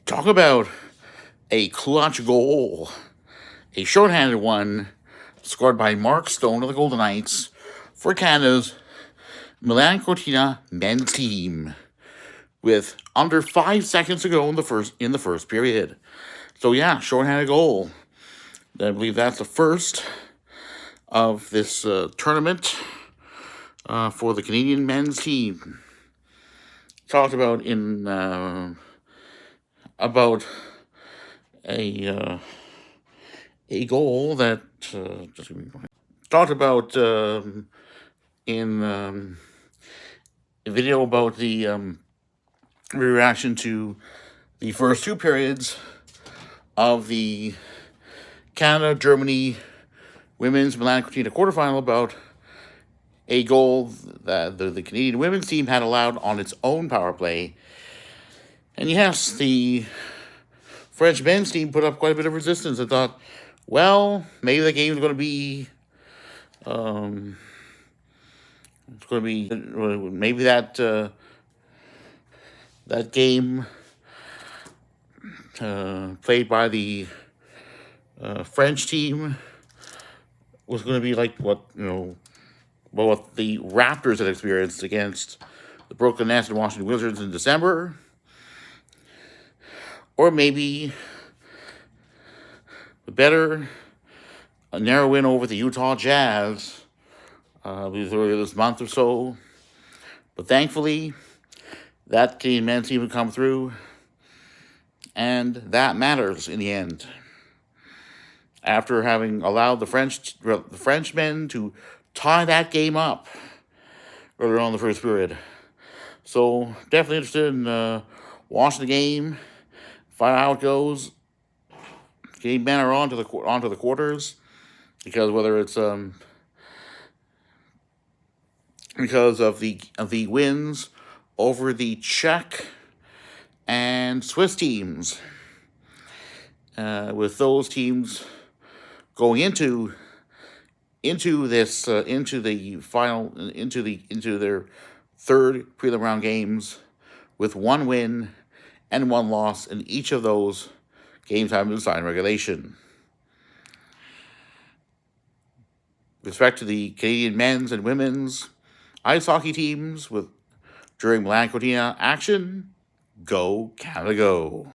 Talk about a clutch goal. A shorthanded one scored by Mark Stone of the Golden Knights for Canada's Milan Cortina men's team with under 5 seconds to go in the first period. So yeah, shorthanded goal. I believe that's the first of this tournament for the Canadian men's team. Talked about in about a goal that talked about in a video about the reaction to the first two periods of the Canada-Germany women's Milan Cortina quarterfinal about a goal that the Canadian women's team had allowed on its own power play. And yes, the French men's team put up quite a bit of resistance and thought, well, maybe the game's going to be, maybe that game played by the French team was going to be like what the Raptors had experienced against the Brooklyn Nets and Washington Wizards in December. Or maybe a narrow win over the Utah Jazz earlier this month or so. But thankfully, that Canadian men's team would come through, and that matters in the end. After having allowed the Frenchmen to tie that game up earlier on in the first period. So definitely interested in watching the game, find out how it goes. Game men are onto the quarters, because whether it's because of the wins over the Czech and Swiss teams, with those teams going into their third prelim round games with one win and one loss in each of those games having been decided in regulation. With respect to the Canadian men's and women's ice hockey teams during Milan Cortina action, go Canada go.